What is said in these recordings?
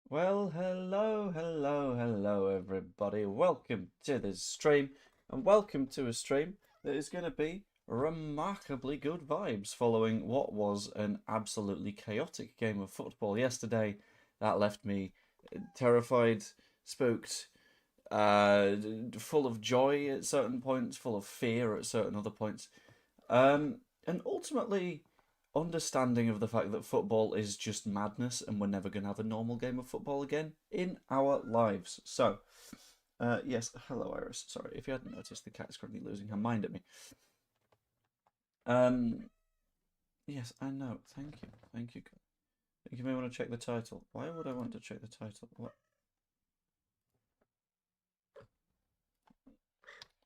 Well, hello, everybody. Welcome to this stream, and welcome to a stream that is going to be remarkably good vibes following what was an absolutely chaotic game of football yesterday that left me terrified, spooked, uh, full of joy at certain points, full of fear at certain other points. And ultimately, understanding of the fact that football is just madness and we're never going to have a normal game of football again in our lives. So, yes, hello, Iris. Sorry, if you hadn't noticed, the cat is currently losing her mind at me. Um, yes, I know. Thank you. Thank you. You may want to check the title. Why would I want to check the title? What?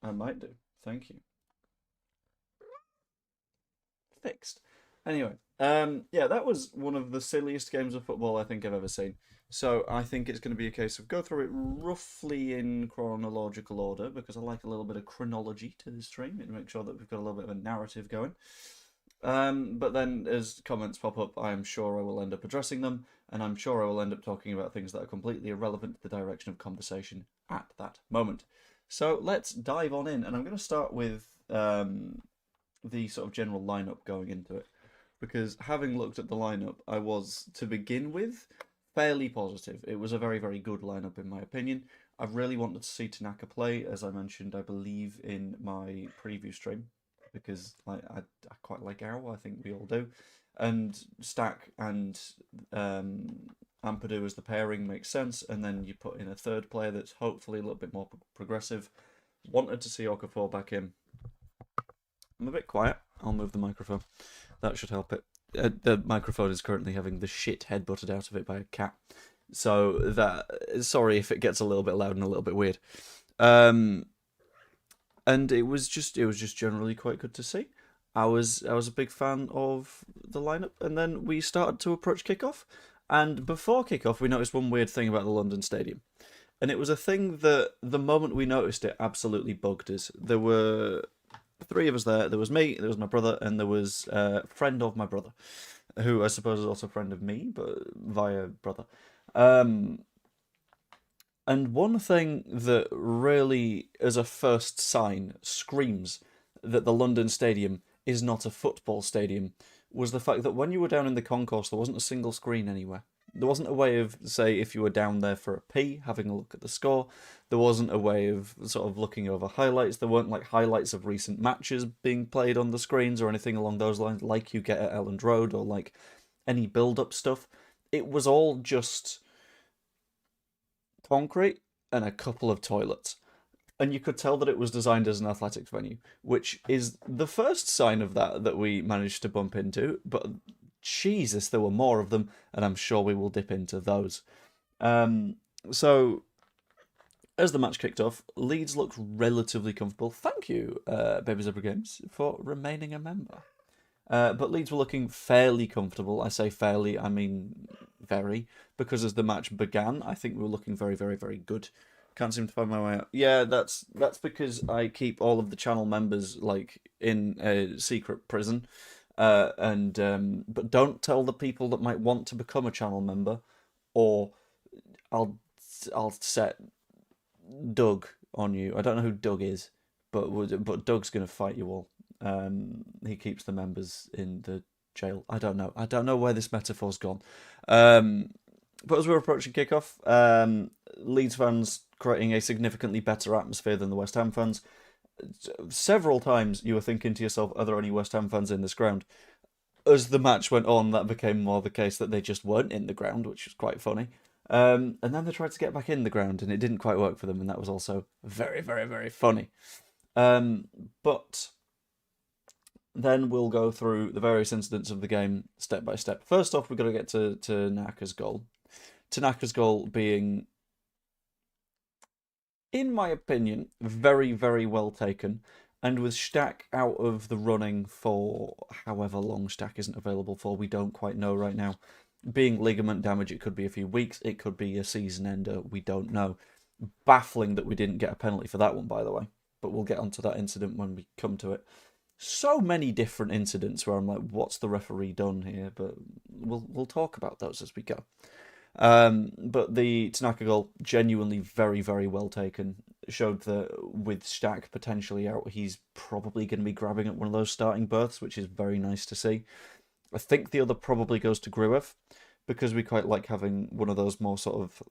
I might do. Thank you. Fixed. Anyway, yeah, that was one of the silliest games of football I think I've ever seen. So I think it's going to be a case of go through it roughly in chronological order because I like a little bit of chronology to the stream and make sure that we've got a little bit of a narrative going. But then as comments pop up, I'm sure I will end up addressing them, and I'm sure I will end up talking about things that are completely irrelevant to the direction of conversation at that moment. So let's dive on in, and I'm going to start with the sort of general lineup going into it. Because having looked at the lineup, I was, to begin with, fairly positive. It was a very, very good lineup in my opinion. I really wanted to see Tanaka play, as I mentioned, I believe, in my preview stream, because I quite like Arrow, I think we all do. And Stack and Ampadu as the pairing makes sense, and then you put in a third player that's hopefully a little bit more progressive. Wanted to see Okafor back in. I'm a bit quiet. I'll move the microphone. That should help it. The microphone is currently having the shit head butted out of it by a cat. So that sorry if it gets a little bit loud and a little bit weird. And it was just generally quite good to see. I was a big fan of the lineup, and then we started to approach kickoff. And before kickoff, we noticed one weird thing about the London Stadium, and it was a thing that the moment we noticed it absolutely bugged us. There were three of us there. There was me, there was my brother, and there was a friend of my brother, who I suppose is also a friend of me, but via brother. Um, and one thing that really, as a first sign, screams that the London Stadium is not a football stadium was the fact that when you were down in the concourse, there wasn't a single screen anywhere. There wasn't a way of, say, if you were down there for a pee, having a look at the score. There wasn't a way of sort of looking over highlights. There weren't like highlights of recent matches being played on the screens or anything along those lines, like you get at Elland Road or like any build-up stuff. It was all just concrete and a couple of toilets. And you could tell that it was designed as an athletics venue, which is the first sign of that we managed to bump into. But Jesus, there were more of them, and I'm sure we will dip into those. So as the match kicked off, Leeds looked relatively comfortable. Thank you, Baby Zebra Games, for remaining a member. But Leeds were looking fairly comfortable. I say fairly, I mean very, because as the match began, I think we were looking very, very, very good. Can't seem to find my way out. Yeah, that's because I keep all of the channel members like in a secret prison, and but don't tell the people that might want to become a channel member, or I'll set Doug on you. I don't know who Doug is, but Doug's gonna fight you all. He keeps the members in the jail. I don't know. I don't know where this metaphor's gone. But as we're approaching kickoff, Leeds fans creating a significantly better atmosphere than the West Ham fans. Several times you were thinking to yourself, are there any West Ham fans in this ground? As the match went on, that became more the case that they just weren't in the ground, which was quite funny. And then they tried to get back in the ground, and it didn't quite work for them, and that was also very, very, very funny. But then we'll go through the various incidents of the game step by step. First off, we've got to get to Naka's goal. Tanaka's goal being, in my opinion, very, very well taken. And with Stack out of the running for however long Stack isn't available for, we don't quite know right now. Being ligament damage, it could be a few weeks, it could be a season ender, we don't know. Baffling that we didn't get a penalty for that one, by the way. But we'll get onto that incident when we come to it. So many different incidents where I'm like, what's the referee done here? But we'll talk about those as we go. But the Tanaka goal, genuinely very, very well taken. Showed that with Stack potentially out, he's probably going to be grabbing at one of those starting berths, which is very nice to see. I think the other probably goes to Gruev, because we quite like having one of those more sort of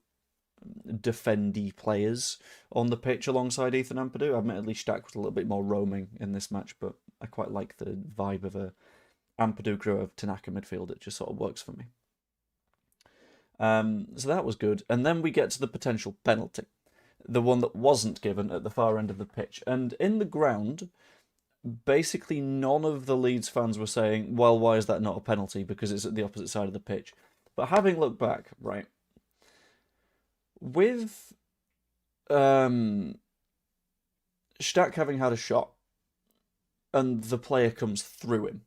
defendy players on the pitch alongside Ethan Ampadu. Admittedly, Stack was a little bit more roaming in this match, but I quite like the vibe of a Ampadu Gruev Tanaka midfield. It just sort of works for me. So that was good. And then we get to the potential penalty, the one that wasn't given at the far end of the pitch. And in the ground, basically none of the Leeds fans were saying, well, why is that not a penalty? Because it's at the opposite side of the pitch. But having looked back, right, with Stack having had a shot and the player comes through him,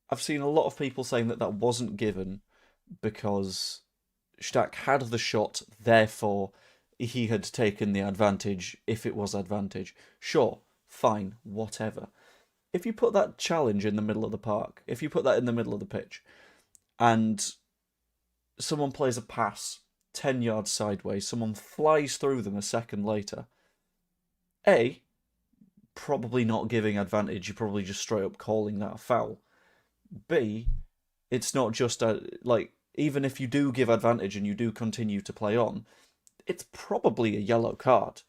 I've seen a lot of people saying that that wasn't given because Stack had the shot, therefore he had taken the advantage if it was advantage. Sure, fine, whatever. If you put that challenge in the middle of the park, if you put that in the middle of the pitch, and someone plays a pass 10 yards sideways, someone flies through them a second later, A, probably not giving advantage, you're probably just straight up calling that a foul. B, it's not just like, even if you do give advantage and you do continue to play on, it's probably a yellow card.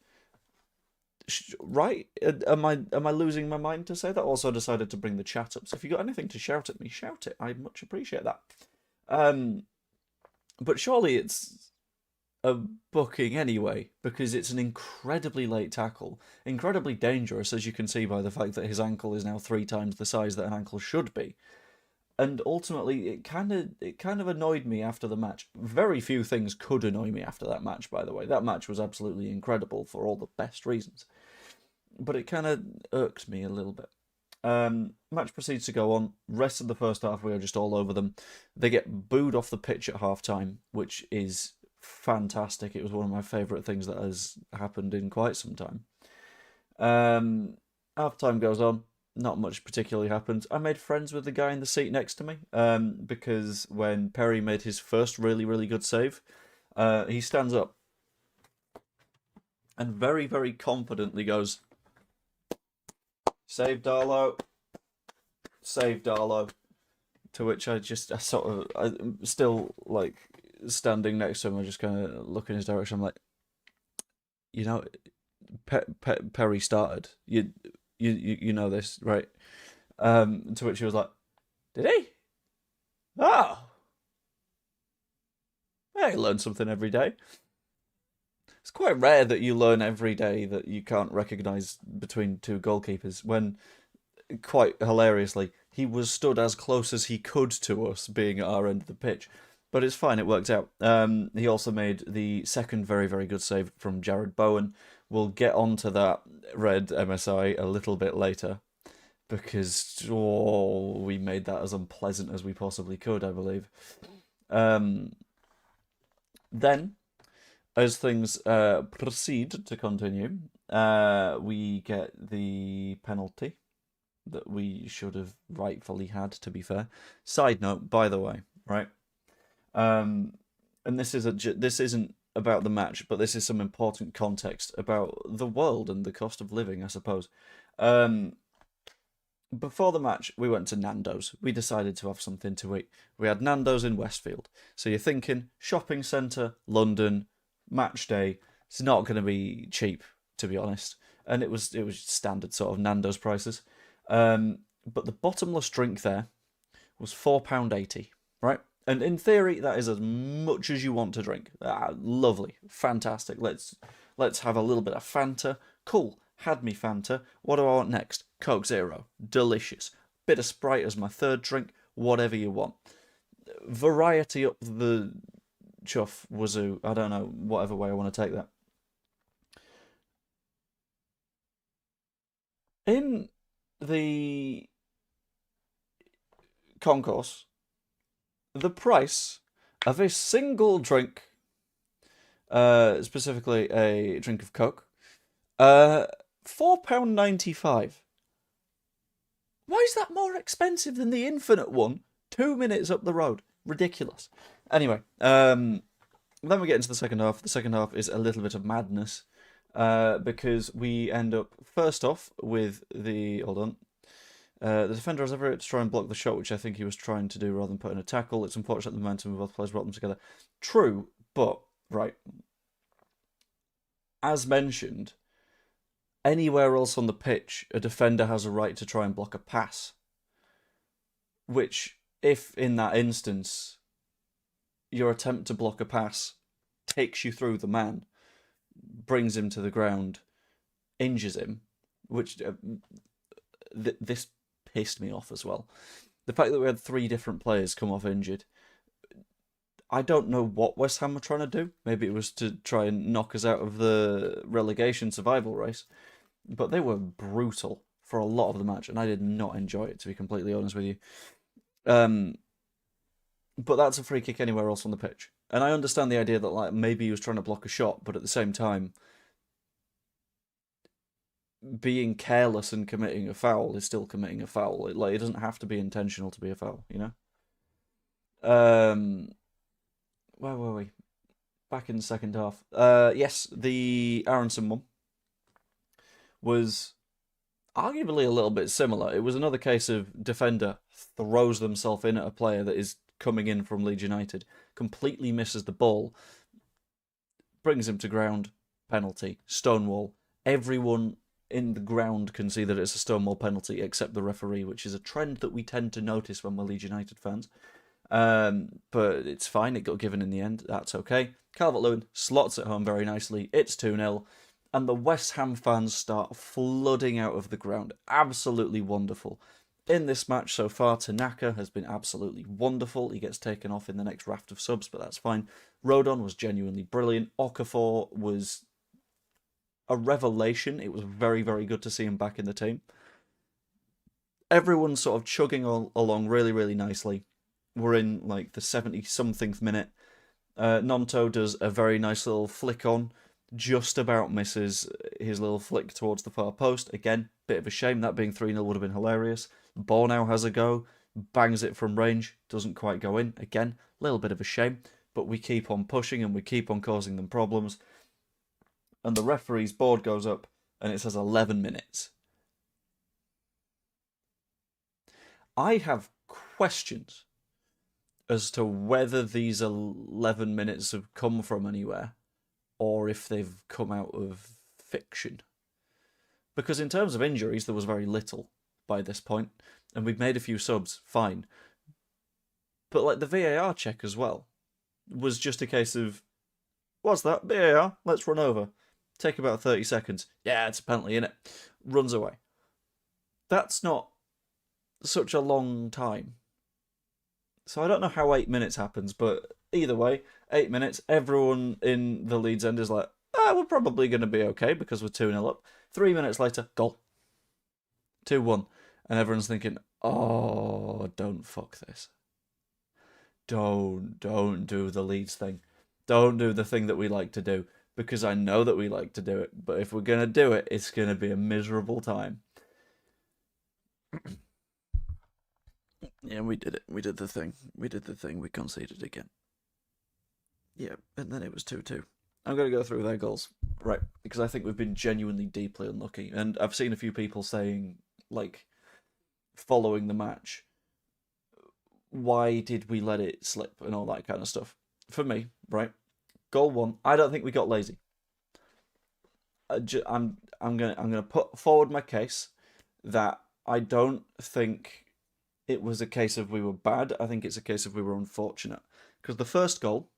Right? Am I losing my mind to say that? Also decided to bring the chat up. So if you got anything to shout at me, shout it. I much appreciate that. But surely it's a booking anyway, because it's an incredibly late tackle, incredibly dangerous, as you can see by the fact that his ankle is now 3 times the size that an ankle should be. And ultimately, it kind of annoyed me after the match. Very few things could annoy me after that match, by the way. That match was absolutely incredible for all the best reasons. But it kind of irked me a little bit. Match proceeds to go on. Rest of the first half, we are just all over them. They get booed off the pitch at half-time, which is fantastic. It was one of my favourite things that has happened in quite some time. Half-time goes on. Not much particularly happens. I made friends with the guy in the seat next to me, because when Perry made his first really, really good save, he stands up and very, very confidently goes, "Save Darlow, save Darlow." To which I still like standing next to him, I just kind of look in his direction. I'm like, you know, Perry started. You know this, right? To which he was like, "Did he? Oh, I learn something every day." It's quite rare that you learn every day that you can't recognise between two goalkeepers, when, quite hilariously, he was stood as close as he could to us, being at our end of the pitch. But it's fine, it worked out. He also made the second very, very good save from Jared Bowen. We'll get onto that red MSI a little bit later, because we made that as unpleasant as we possibly could, I believe. Then, as things proceed to continue, we get the penalty that we should have rightfully had, to be fair. Side note, by the way, right? And this isn't about the match, but this is some important context about the world and the cost of living, I suppose. Before the match, we went to Nando's. We decided to have something to eat. We had Nando's in Westfield. So you're thinking, shopping centre, London, match day. It's not going to be cheap, to be honest. And it was standard sort of Nando's prices. But the bottomless drink there was £4.80, right? And in theory, that is as much as you want to drink. Lovely, fantastic. Let's have a little bit of Fanta. Cool, had me Fanta. What do I want next? Coke Zero, delicious. Bit of Sprite as my third drink. Whatever you want. Variety up the chuff wazoo. I don't know, whatever way I want to take that. In the concourse, the price of a single drink, specifically a drink of Coke, £4.95. Why is that more expensive than the Infinite one 2 minutes up the road? Ridiculous. Anyway, Then we get into the second half. The second half is a little bit of madness because we end up first off with the hold on. The defender has every right to try and block the shot, which I think he was trying to do rather than put in a tackle. It's unfortunate the momentum of both players brought them together. True, but right. As mentioned, anywhere else on the pitch, a defender has a right to try and block a pass. Which, if in that instance, your attempt to block a pass takes you through the man, brings him to the ground, injures him, which this pissed me off as well. The fact that we had 3 different players come off injured. I don't know what West Ham were trying to do. Maybe it was to try and knock us out of the relegation survival race. But they were brutal for a lot of the match, and I did not enjoy it, to be completely honest with you. But that's a free kick anywhere else on the pitch. And I understand the idea that like maybe he was trying to block a shot, but at the same time, being careless and committing a foul is still committing a foul. It doesn't have to be intentional to be a foul, you know? Where were we? Back in the second half. Yes, the Aronson one was arguably a little bit similar. It was another case of defender throws themselves in at a player that is coming in from Leeds United, completely misses the ball, brings him to ground, penalty, stonewall. Everyone in the ground can see that it's a stonewall penalty except the referee, which is a trend that we tend to notice when we're Leeds United fans. But it's fine, it got given in the end, that's okay. Calvert-Lewin slots it home very nicely, it's 2-0, and the West Ham fans start flooding out of the ground. Absolutely wonderful. In this match so far, Tanaka has been absolutely wonderful. He gets taken off in the next raft of subs, but that's fine. Rodon was genuinely brilliant. Okafor was a revelation. It was very, very good to see him back in the team. Everyone's sort of chugging along really, really nicely. We're in like the 70-something minute. Nonto does a very nice little flick on. Just about misses his little flick towards the far post. Again, bit of a shame. That being 3-0 would have been hilarious. Bornau has a go. Bangs it from range. Doesn't quite go in. Again, a little bit of a shame. But we keep on pushing and we keep on causing them problems. And the referee's board goes up and it says 11 minutes. I have questions as to whether these 11 minutes have come from anywhere or if they've come out of fiction. Because in terms of injuries, there was very little by this point, and we've made a few subs, fine. But like the VAR check as well was just a case of, what's that? VAR, let's run over. Take about 30 seconds. Yeah, it's a penalty, innit? Runs away. That's not such a long time. So I don't know how 8 minutes happens, but either way, 8 minutes, everyone in the Leeds end is like, we're probably going to be okay because we're 2-0 up. 3 minutes later, goal. 2-1. And everyone's thinking, oh, don't fuck this. Don't do the Leeds thing. Don't do the thing that we like to do. Because I know that we like to do it. But if we're going to do it, it's going to be a miserable time. Yeah, we did it. We did the thing. We conceded again. Yeah, and then it was 2-2. I'm going to go through their goals. Right, because I think we've been genuinely deeply unlucky. And I've seen a few people saying, like, following the match, why did we let it slip and all that kind of stuff. For me, right, goal 1, I don't think we got lazy. I'm gonna put forward my case that I don't think it was a case of we were bad. I think it's a case of we were unfortunate. Because the first goal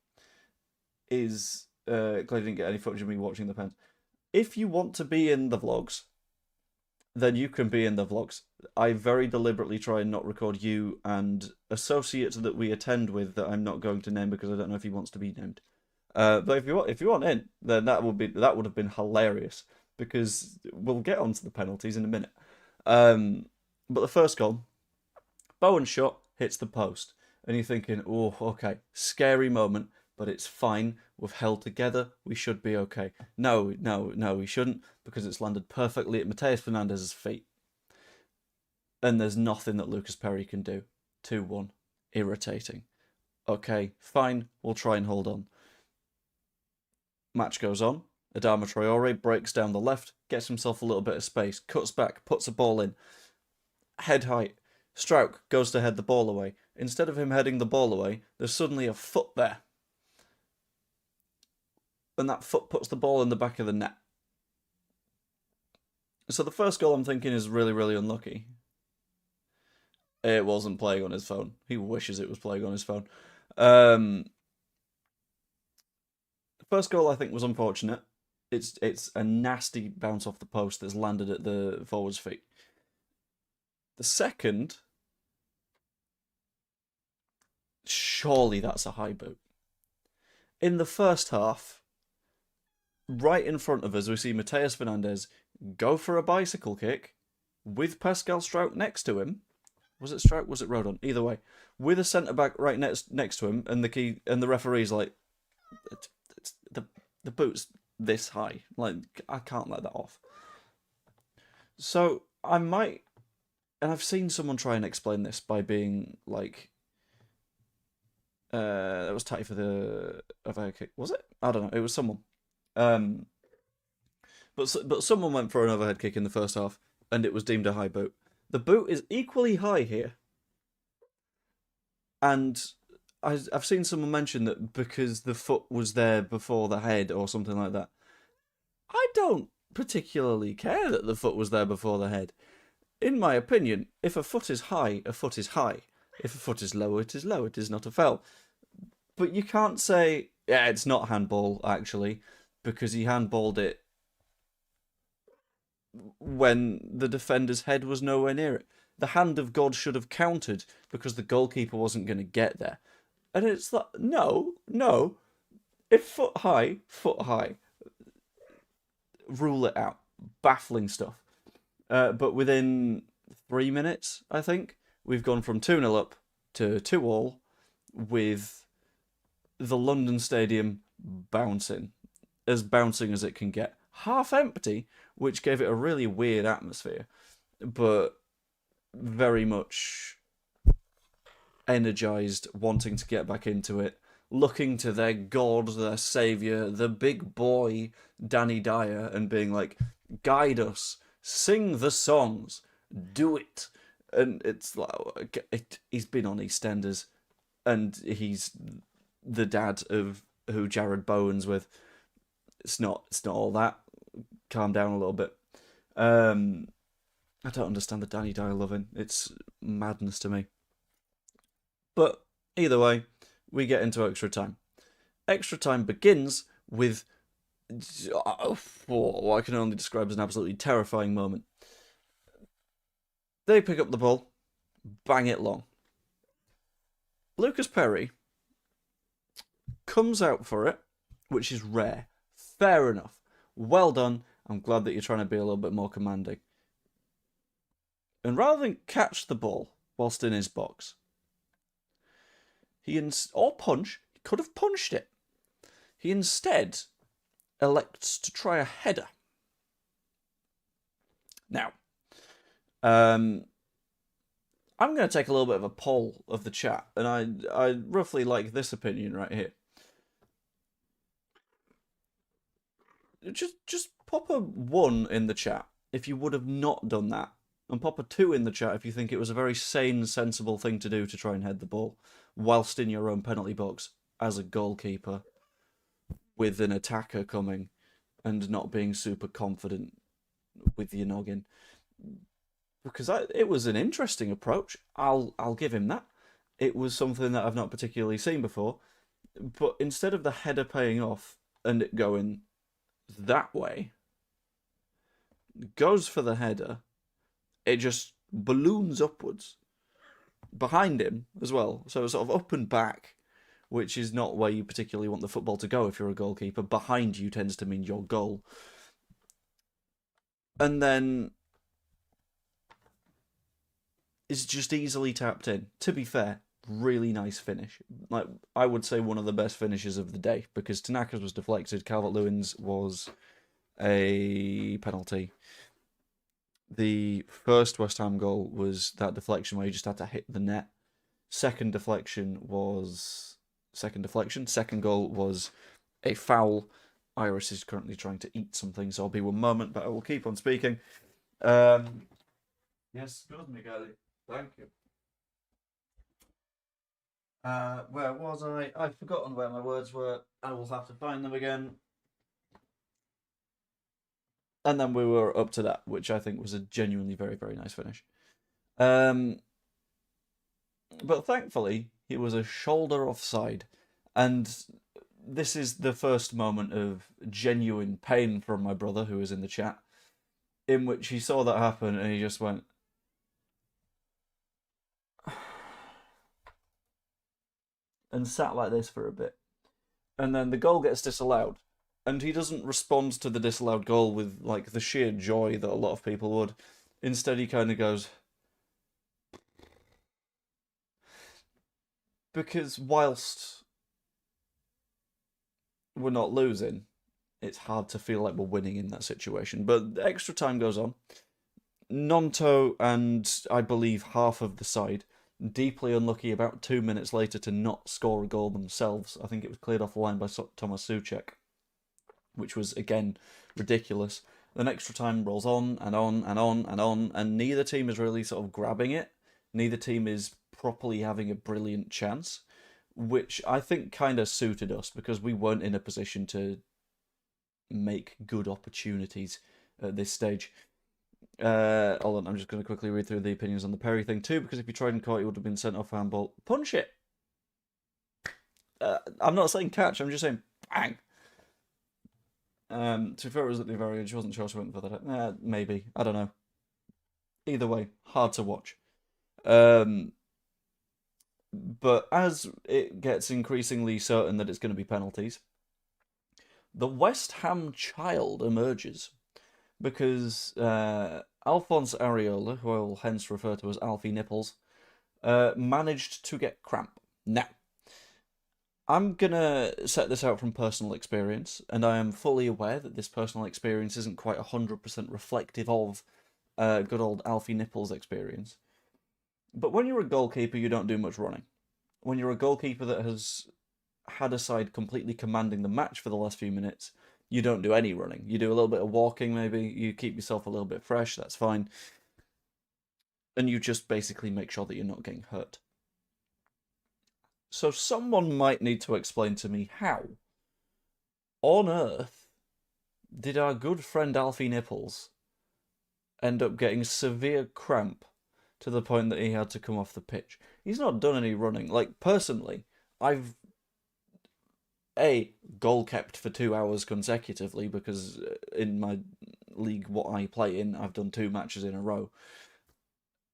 is glad you didn't get any footage of me watching the pens. If you want to be in the vlogs, then you can be in the vlogs. I very deliberately try and not record you and associates that we attend with that I'm not going to name because I don't know if he wants to be named. But if you want in, then that would have been hilarious because we'll get onto the penalties in a minute. But the first goal, Bowen shot hits the post, and you're thinking, oh, okay, scary moment, but it's fine. We've held together. We should be okay. No, we shouldn't because it's landed perfectly at Mateus Fernandez's feet. And there's nothing that Lucas Perry can do. 2-1. Irritating. Okay, fine. We'll try and hold on. Match goes on. Adama Traore breaks down the left, gets himself a little bit of space, cuts back, puts a ball in. Head height. Struijk goes to head the ball away. Instead of him heading the ball away, there's suddenly a foot there. And that foot puts the ball in the back of the net. So the first goal I'm thinking is really, really unlucky. It wasn't playing on his phone. He wishes it was playing on his phone. The first goal I think was unfortunate. It's a nasty bounce off the post that's landed at the forward's feet. The second, surely that's a high boot. In the first half, right in front of us, we see Mateus Fernandes go for a bicycle kick with Pascal Struijk next to him. Was it Struijk? Was it Rodon? Either way, with a centre back right next to him, and the referee's like, the boot's this high. Like, I can't let that off. So I might, and I've seen someone try and explain this by being like, that was tight for the overhead kick. Was it? I don't know. It was someone. But someone went for an overhead kick in the first half, and it was deemed a high boot. The boot is equally high here, and I've seen someone mention that because the foot was there before the head or something like that. I don't particularly care that the foot was there before the head. In my opinion, if a foot is high, a foot is high. If a foot is low, it is low. It is not a foul. But you can't say, yeah, it's not handball, actually, because he handballed it when the defender's head was nowhere near it. The hand of God should have counted because the goalkeeper wasn't going to get there. And it's like, no. If foot high, foot high. Rule it out. Baffling stuff. But within 3 minutes, I think, we've gone from 2-0 up to 2-2 with the London Stadium bouncing as it can get. Half empty, which gave it a really weird atmosphere, but very much energised, wanting to get back into it, looking to their god, their saviour, the big boy, Danny Dyer, and being like, guide us, sing the songs, do it. And it's like, he's been on EastEnders, and he's the dad of who Jared Bowen's with. It's not all that. Calm down a little bit. I don't understand the Danny Dyer loving. It's madness to me. But either way, we get into extra time. Extra time begins with what I can only describe as an absolutely terrifying moment. They pick up the ball, bang it long. Lucas Perry comes out for it, which is rare. Fair enough. Well done. I'm glad that you're trying to be a little bit more commanding. And rather than catch the ball whilst in his box, or punch, he could have punched it. He instead elects to try a header. Now, I'm going to take a little bit of a poll of the chat, and I roughly like this opinion right here. Just pop a 1 in the chat if you would have not done that, and pop a 2 in the chat if you think it was a very sane, sensible thing to do to try and head the ball whilst in your own penalty box as a goalkeeper with an attacker coming and not being super confident with your noggin. Because it was an interesting approach. I'll give him that. It was something that I've not particularly seen before. But instead of the header paying off and it going that way, goes for the header, it just balloons upwards behind him as well. So it's sort of up and back, which is not where you particularly want the football to go if you're a goalkeeper. Behind you tends to mean your goal. And then it's just easily tapped in. To be fair, really nice finish. Like, I would say one of the best finishes of the day, because Tanaka's was deflected, Calvert-Lewin's was a penalty. The first West Ham goal was that deflection where you just had to hit the net. Second goal was a foul. Iris is currently trying to eat something, so I'll be one moment, but I will keep on speaking. Yes, excuse me, Gally. Thank you. Where was I? I've forgotten where my words were. I will have to find them again. And then we were up to that, which I think was a genuinely very, very nice finish. But thankfully, it was a shoulder offside. And this is the first moment of genuine pain from my brother, who was in the chat, in which he saw that happen and he just went, and sat like this for a bit. And then the goal gets disallowed. And he doesn't respond to the disallowed goal with like the sheer joy that a lot of people would. Instead, he kind of goes, because whilst we're not losing, it's hard to feel like we're winning in that situation. But extra time goes on. Nonto and I believe half of the side deeply unlucky about 2 minutes later to not score a goal themselves. I think it was cleared off the line by Thomas Souček, which was again ridiculous. Then extra time rolls on and on and on and on, and neither team is really sort of grabbing it. Neither team is properly having a brilliant chance, which I think kind of suited us because we weren't in a position to make good opportunities at this stage. Hold on, I'm just going to quickly read through the opinions on the Perry thing too, because if you tried and caught, he would have been sent off handball. Punch it! I'm not saying catch, I'm just saying bang! To be fair, it was at the very edge. She wasn't sure she went for that. Maybe. I don't know. Either way, hard to watch. But as it gets increasingly certain that it's going to be penalties, the West Ham child emerges because Alphonse Areola, who I will hence refer to as Alfie Nipples, managed to get cramp. Now, I'm going to set this out from personal experience, and I am fully aware that this personal experience isn't quite 100% reflective of good old Alfie Nipples' experience. But when you're a goalkeeper, you don't do much running. When you're a goalkeeper that has had a side completely commanding the match for the last few minutes, you don't do any running. You do a little bit of walking, maybe. You keep yourself a little bit fresh, that's fine. And you just basically make sure that you're not getting hurt. So someone might need to explain to me how on earth did our good friend Alfie Nipples end up getting severe cramp to the point that he had to come off the pitch. He's not done any running. Like, personally, I've goal kept for 2 hours consecutively because in my league what I play in, I've done 2 matches in a row.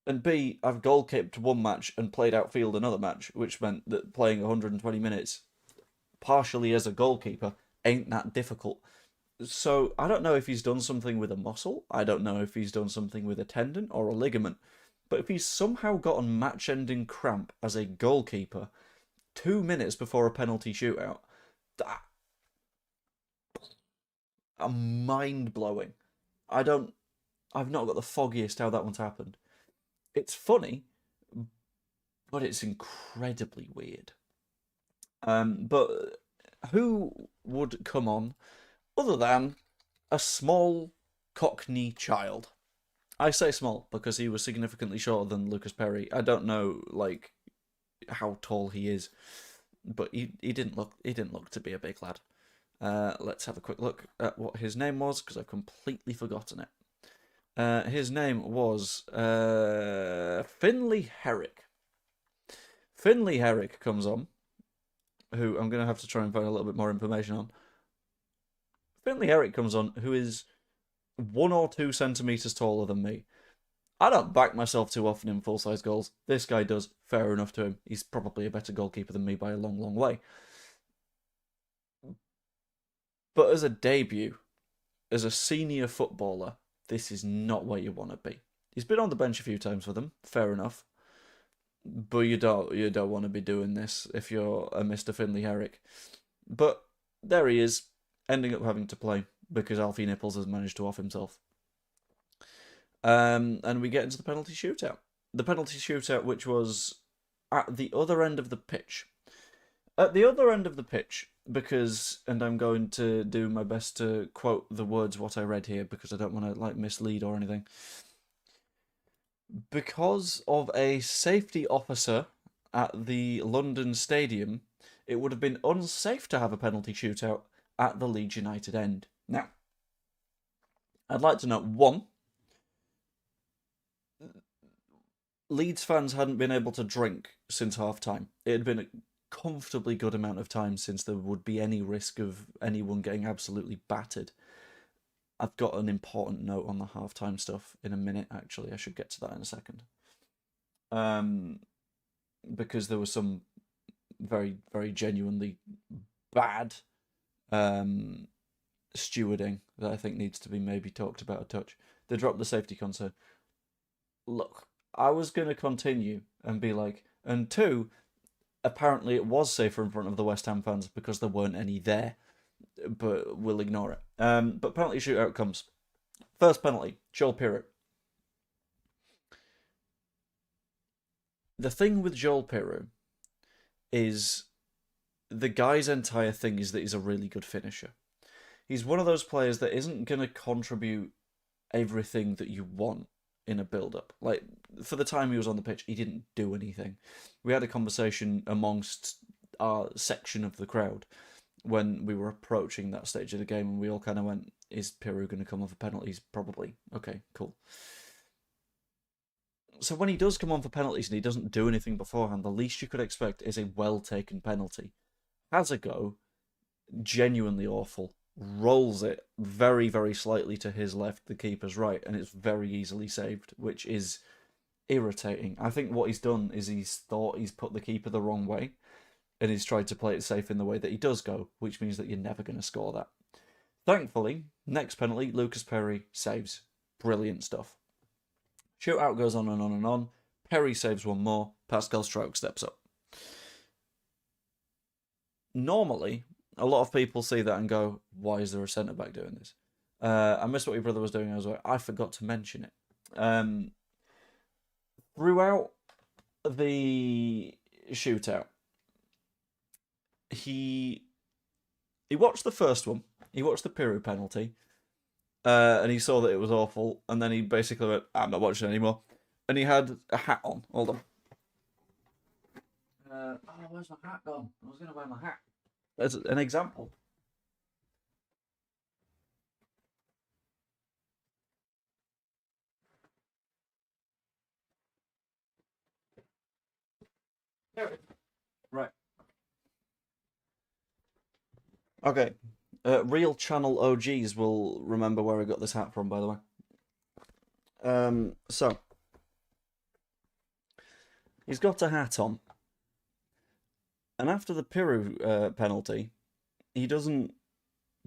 And B, I've goal kept 1 match and played outfield another match, which meant that playing 120 minutes partially as a goalkeeper ain't that difficult. So I don't know if he's done something with a muscle. I don't know if he's done something with a tendon or a ligament. But if he's somehow gotten match-ending cramp as a goalkeeper 2 minutes before a penalty shootout, that mind-blowing. I've not got the foggiest how that one's happened. It's funny, but it's incredibly weird. But who would come on other than a small Cockney child? I say small because he was significantly shorter than Lucas Perry. I don't know like how tall he is, but he didn't look to be a big lad. Let's have a quick look at what his name was because I've completely forgotten it. His name was Finley Herrick. Finley Herrick comes on, who I'm going to have to try and find a little bit more information on. Finley Herrick comes on, who is 1 or 2 centimetres taller than me. I don't back myself too often in full-size goals. This guy does. Fair enough to him. He's probably a better goalkeeper than me by a long, long way. But as a debut, as a senior footballer, this is not where you want to be. He's been on the bench a few times for them. Fair enough. But you don't want to be doing this if you're a Mr. Finley Herrick. But there he is, ending up having to play because Alfie Nipples has managed to off himself. And we get into the penalty shootout. The penalty shootout, which was at the other end of the pitch. At the other end of the pitch, because, and I'm going to do my best to quote the words what I read here because I don't want to like mislead or anything. Because of a safety officer at the London Stadium, it would have been unsafe to have a penalty shootout at the Leeds United end. Now, I'd like to note one, Leeds fans hadn't been able to drink since half time. It had been a comfortably good amount of time since there would be any risk of anyone getting absolutely battered. I've got an important note on the half-time stuff in a minute, actually. I should get to that in a second. Because there was some very, very genuinely bad stewarding that I think needs to be maybe talked about a touch. They dropped the safety concern. Look, I was going to continue and be like, and two, apparently it was safer in front of the West Ham fans because there weren't any there. But we'll ignore it. But penalty shootout comes. First penalty, Joel Pirro. The thing with Joel Pirro is the guy's entire thing is that he's a really good finisher. He's one of those players that isn't going to contribute everything that you want in a build-up. Like, for the time he was on the pitch, he didn't do anything. We had a conversation amongst our section of the crowd when we were approaching that stage of the game, and we all kind of went, is Pirro going to come on for penalties? Probably. Okay, cool. So when he does come on for penalties and he doesn't do anything beforehand, the least you could expect is a well-taken penalty. Has a go, genuinely awful, rolls it very, very slightly to his left, the keeper's right, and it's very easily saved, which is irritating. I think what he's done is he's thought he's put the keeper the wrong way, and he's tried to play it safe in the way that he does go, which means that you're never going to score that. Thankfully, next penalty, Lucas Perry saves. Brilliant stuff. Shootout goes on and on and on. Perry saves one more. Pascal Struijk steps up. Normally, a lot of people see that and go, why is there a centre-back doing this? I missed what your brother was doing. I forgot to mention it. Throughout the shootout, he watched the first one. He watched the Pirro penalty, and he saw that it was awful. And then he basically went, "I'm not watching anymore." And he had a hat on. Hold on. Where's my hat gone? I was going to wear my hat. As an example. There it is. Right. Okay. Real channel OGs will remember where I got this hat from, by the way. So he's got a hat on, and after the Pirro penalty, he doesn't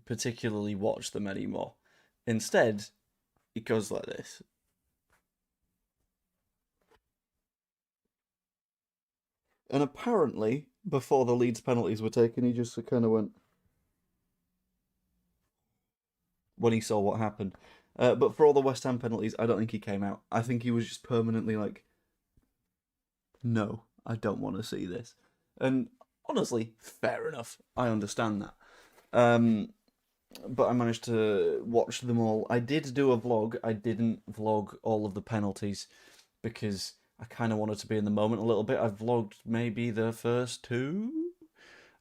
particularly watch them anymore. Instead, he goes like this. And apparently, before the Leeds penalties were taken, he just kind of went when he saw what happened. But for all the West Ham penalties, I don't think he came out. I think he was just permanently like, no, I don't want to see this. And honestly, fair enough. I understand that. But I managed to watch them all. I did do a vlog. I didn't vlog all of the penalties because I kind of wanted to be in the moment a little bit. I vlogged maybe the first two,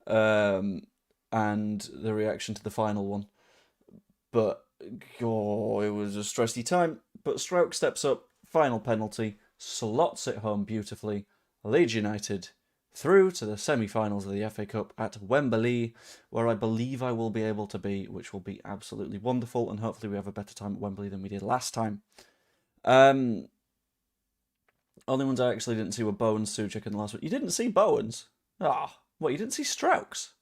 and the reaction to the final one. But it was a stressy time. But Struijk steps up, final penalty, slots it home beautifully. Leeds United through to the semi-finals of the FA Cup at Wembley, where I believe I will be able to be, which will be absolutely wonderful, and hopefully we have a better time at Wembley than we did last time. Only ones I actually didn't see were Bowen's, Souček, and the last one. You didn't see Bowen's? What, you didn't see Struijk's?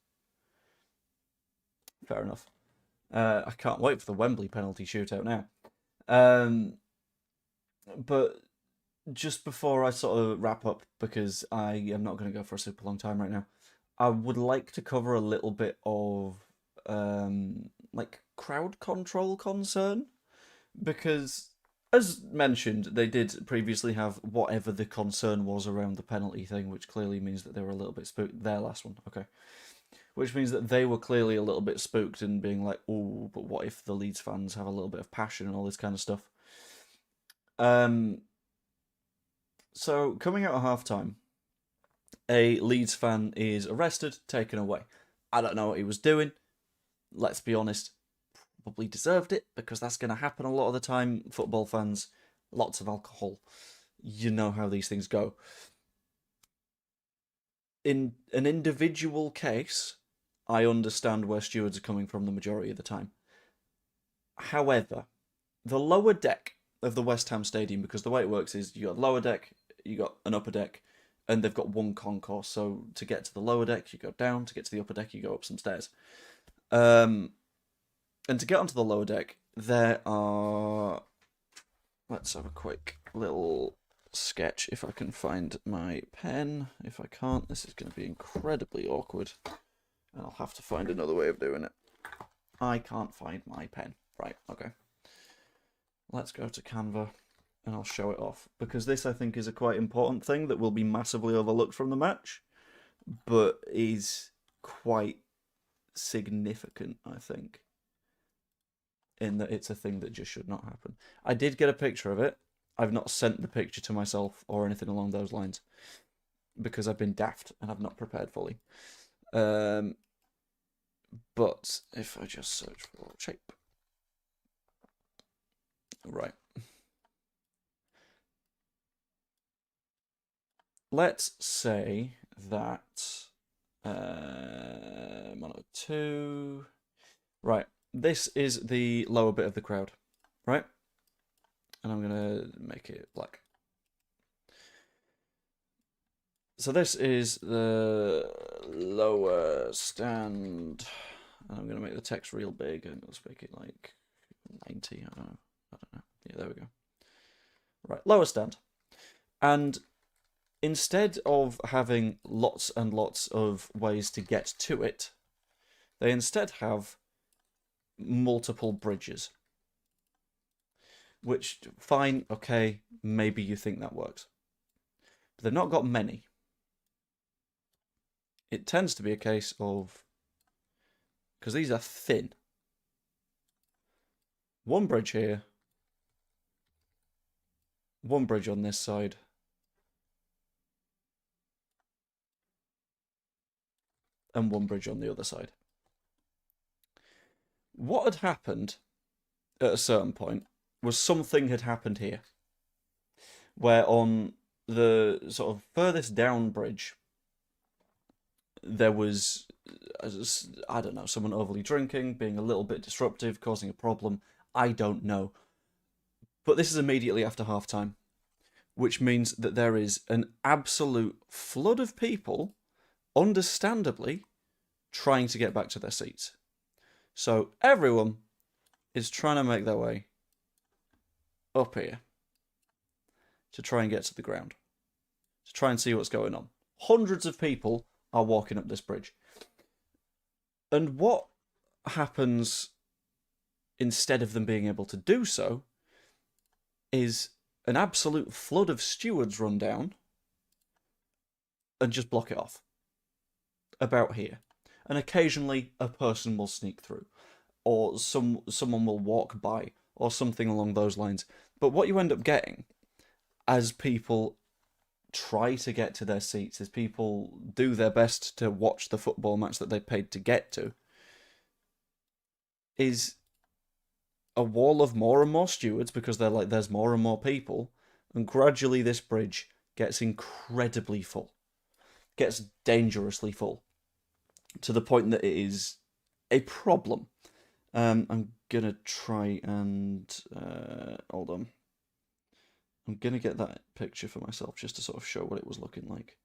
Fair enough. I can't wait for the Wembley penalty shootout now. But just before I sort of wrap up, because I am not going to go for a super long time right now, I would like to cover a little bit of like crowd control concern, because as mentioned, they did previously have whatever the concern was around the penalty thing, which clearly means that they were a little bit spooked. Their last one, okay. Which means that they were clearly a little bit spooked and being like, oh, but what if the Leeds fans have a little bit of passion and all this kind of stuff? So, coming out of half-time, a Leeds fan is arrested, taken away. I don't know what he was doing. Let's be honest, probably deserved it, because that's going to happen a lot of the time. Football fans, lots of alcohol. You know how these things go. In an individual case, I understand where stewards are coming from the majority of the time. However, the lower deck of the West Ham Stadium, because the way it works is you got lower deck, you got an upper deck, and they've got one concourse. So to get to the lower deck, you go down. To get to the upper deck, you go up some stairs. And to get onto the lower deck, there are... Let's have a quick little sketch if I can find my pen. If I can't, this is going to be incredibly awkward. I'll have to find another way of doing it. I can't find my pen. Right, okay. Let's go to Canva and I'll show it off. Because this, I think, is a quite important thing that will be massively overlooked from the match, but is quite significant, I think, in that it's a thing that just should not happen. I did get a picture of it. I've not sent the picture to myself or anything along those lines because I've been daft and I've not prepared fully. But if I just search for shape. Right. Let's say that 102. Right. This is the lower bit of the crowd, right? And I'm going to make it black. So this is the lower stand. And I'm going to make the text real big and let's make it like 90. I don't know. Yeah, there we go. Right, lower stand. And instead of having lots and lots of ways to get to it, they instead have multiple bridges. Which, fine, okay, maybe you think that works. But they've not got many. It tends to be a case of, because these are thin, one bridge here, one bridge on this side, and one bridge on the other side. What had happened at a certain point was something had happened here, where on the sort of furthest down bridge, there was, I don't know, someone overly drinking, being a little bit disruptive, causing a problem. I don't know. But this is immediately after half-time, which means that there is an absolute flood of people, understandably, trying to get back to their seats. So everyone is trying to make their way up here to try and get to the ground, to try and see what's going on. Hundreds of people are walking up this bridge. And what happens instead of them being able to do so is an absolute flood of stewards run down and just block it off. About here. And occasionally a person will sneak through, or someone will walk by, or something along those lines. But what you end up getting, as people try to get to their seats, as people do their best to watch the football match that they paid to get to, is a wall of more and more stewards, because they're like, there's more and more people, and gradually this bridge gets incredibly full. Gets dangerously full. To the point that it is a problem. I'm gonna try and hold on. I'm gonna get that picture for myself just to sort of show what it was looking like.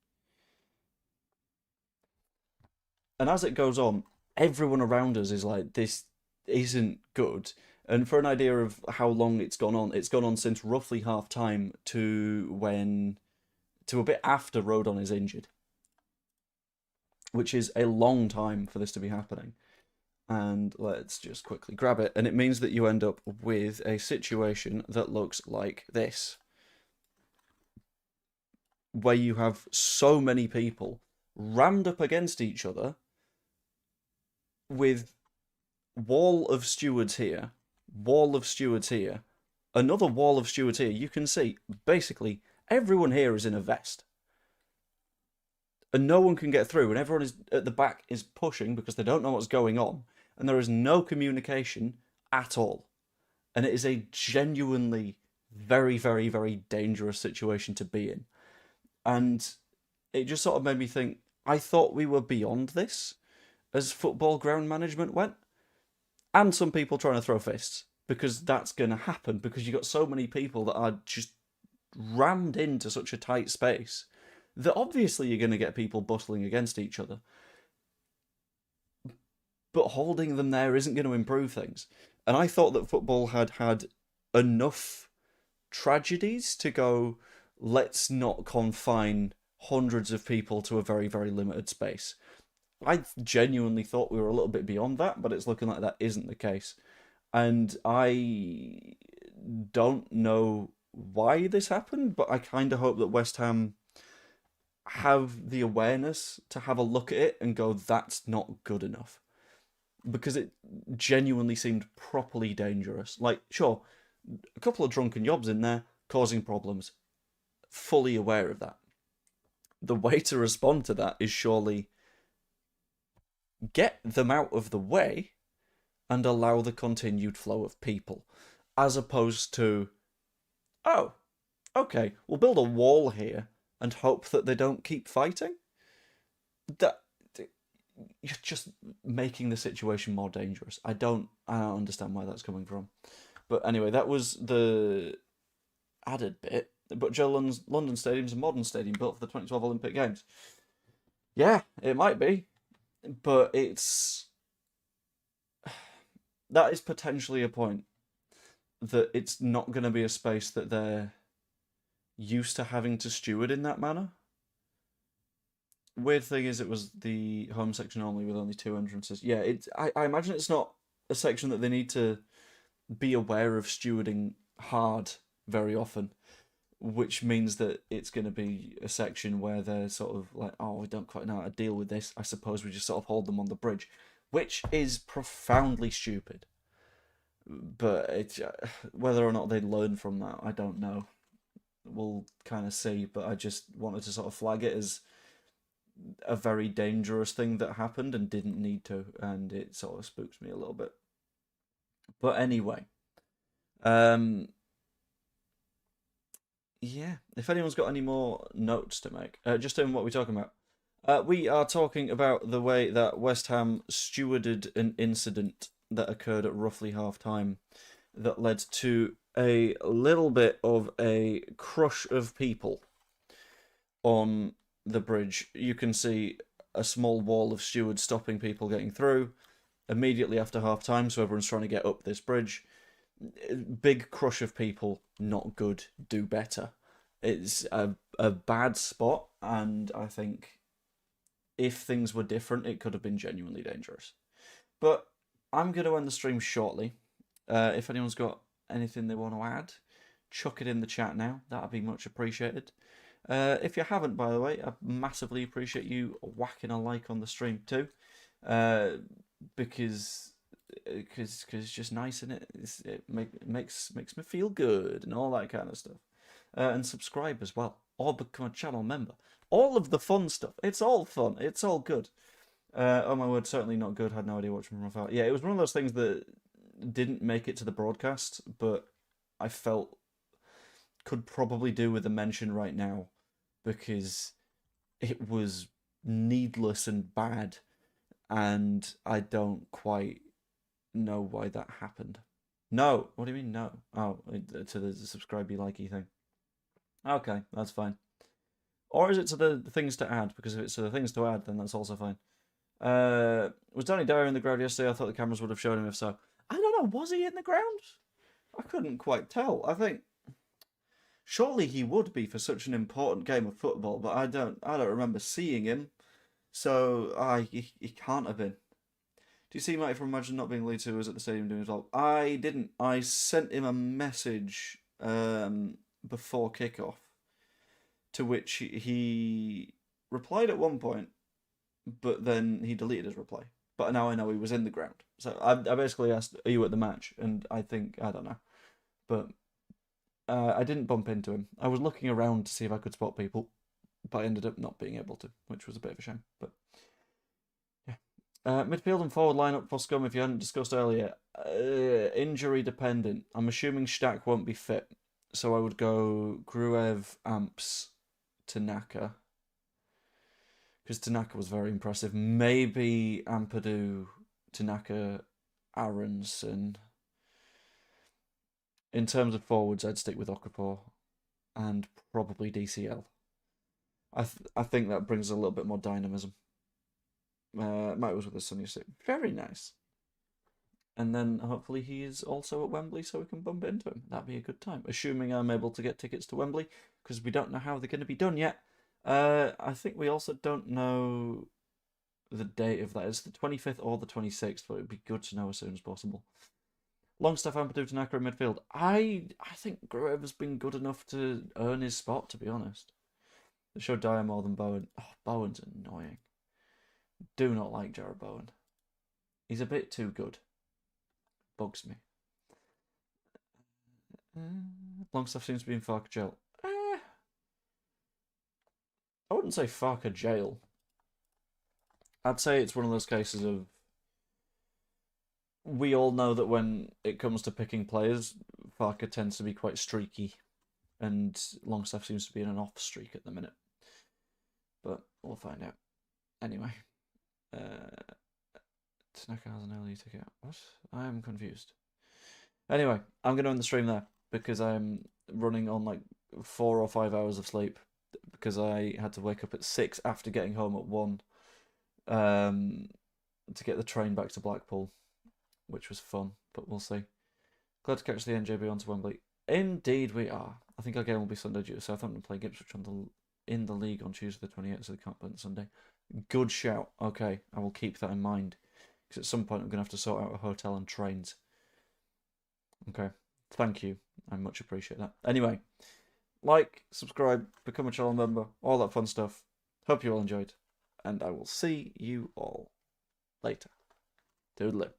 And as it goes on, everyone around us is like, this isn't good. And for an idea of how long it's gone on since roughly half-time to a bit after Rodon is injured, which is a long time for this to be happening. And let's just quickly grab it. And it means that you end up with a situation that looks like this, where you have so many people rammed up against each other with wall of stewards here, wall of stewards here, another wall of stewards here. You can see, basically, everyone here is in a vest. And no one can get through, and everyone is at the back is pushing because they don't know what's going on, and there is no communication at all. And it is a genuinely very, very, very dangerous situation to be in. And it just sort of made me think, I thought we were beyond this as football ground management went. And some people trying to throw fists, because that's going to happen, because you've got so many people that are just rammed into such a tight space that obviously you're going to get people bustling against each other. But holding them there isn't going to improve things. And I thought that football had had enough tragedies to go, let's not confine hundreds of people to a very, very limited space. I genuinely thought we were a little bit beyond that, but it's looking like that isn't the case. And I don't know why this happened, but I kind of hope that West Ham have the awareness to have a look at it and go, that's not good enough. Because it genuinely seemed properly dangerous. Like, sure, a couple of drunken yobs in there causing problems. Fully aware of that. The way to respond to that is surely get them out of the way and allow the continued flow of people. As opposed to, oh, okay, we'll build a wall here and hope that they don't keep fighting. That you're just making the situation more dangerous. I don't understand where that's coming from. But anyway, that was the added bit. But Joe London Stadium's a modern stadium built for the 2012 Olympic Games. Yeah, it might be. But that is potentially a point, that it's not going to be a space that they're used to having to steward in that manner. Weird thing is, it was the home section only with only 2 entrances. Yeah, I imagine it's not a section that they need to be aware of stewarding hard very often, which means that it's going to be a section where they're sort of like, oh, we don't quite know how to deal with this. I suppose we just sort of hold them on the bridge, which is profoundly stupid. But it's, whether or not they learn from that, I don't know. We'll kind of see, but I just wanted to sort of flag it as a very dangerous thing that happened and didn't need to, and it sort of spooks me a little bit. But anyway, yeah, if anyone's got any more notes to make, just in what we're talking about. We are talking about the way that West Ham stewarded an incident that occurred at roughly half-time that led to a little bit of a crush of people on the bridge. You can see a small wall of stewards stopping people getting through immediately after half-time, so everyone's trying to get up this bridge. Big crush of people, not good, do better. It's a bad spot, and I think if things were different, it could have been genuinely dangerous. But I'm going to end the stream shortly. If anyone's got anything they want to add, chuck it in the chat now. That'd be much appreciated. If you haven't, by the way, I massively appreciate you whacking a like on the stream too, because it's just nice, isn't it? It makes me feel good and all that kind of stuff. And subscribe as well, or become a channel member. All of the fun stuff. It's all fun. It's all good. Oh my word, certainly not good. Had no idea what from out. Yeah, it was one of those things that didn't make it to the broadcast, but I felt could probably do with a mention right now, because it was needless and bad, and I don't quite know why that happened. No, what do you mean no? Oh, to the subscribe-y likey thing. Okay, that's fine. Or is it to the things to add? Because if it's to the things to add, then that's also fine. Was Danny Dyer in the ground yesterday? I thought the cameras would have shown him if so. I don't know, was he in the ground? I couldn't quite tell. I think surely he would be for such an important game of football, but I don't remember seeing him. So he can't have been. Do you see Matty from Imagine not being Leeds who was at the stadium doing as well? I didn't. I sent him a message before kickoff, to which he replied at one point, but then he deleted his reply. But now I know he was in the ground. So I basically asked, "Are you at the match?" And I don't know, but I didn't bump into him. I was looking around to see if I could spot people, but I ended up not being able to, which was a bit of a shame. But yeah, midfield and forward lineup for Scum, if you hadn't discussed earlier, injury dependent. I'm assuming Stack won't be fit, so I would go Gruev, Amps, Tanaka, because Tanaka was very impressive. Maybe Ampadu, Tanaka, Aronson. In terms of forwards, I'd stick with Okafor and probably DCL. I think that brings a little bit more dynamism. Mike was with us Sunny Six. Very nice. And then hopefully he is also at Wembley so we can bump into him. That'd be a good time. Assuming I'm able to get tickets to Wembley, because we don't know how they're going to be done yet. I think we also don't know the date of that. It's the 25th or the 26th, but it would be good to know as soon as possible. Longstaff, Ampadu, Tanaka in midfield. I think Gruev has been good enough to earn his spot, to be honest. They showed Dyer more than Bowen. Oh, Bowen's annoying. Do not like Jared Bowen. He's a bit too good. Bugs me. Longstaff seems to be in Farke jail. I wouldn't say Farke jail. I'd say it's one of those cases of, we all know that when it comes to picking players, Farke tends to be quite streaky, and Longstaff seems to be in an off streak at the minute. But we'll find out. Anyway, Tanaka has an early ticket. What? I am confused. Anyway, I'm going to end the stream there because I'm running on like 4 or 5 hours of sleep because I had to wake up at 6 after getting home at 1 to get the train back to Blackpool, which was fun, but we'll see. Glad to catch the NJB onto Wembley. Indeed we are. I think our game will be Sunday due to Southampton playing Ipswich in the league on Tuesday the 28th, so they can't play on Sunday. Good shout. Okay, I will keep that in mind, because at some point I'm going to have to sort out a hotel and trains. Okay, thank you. I much appreciate that. Anyway, like, subscribe, become a channel member, all that fun stuff. Hope you all enjoyed, and I will see you all later. Toodaloo.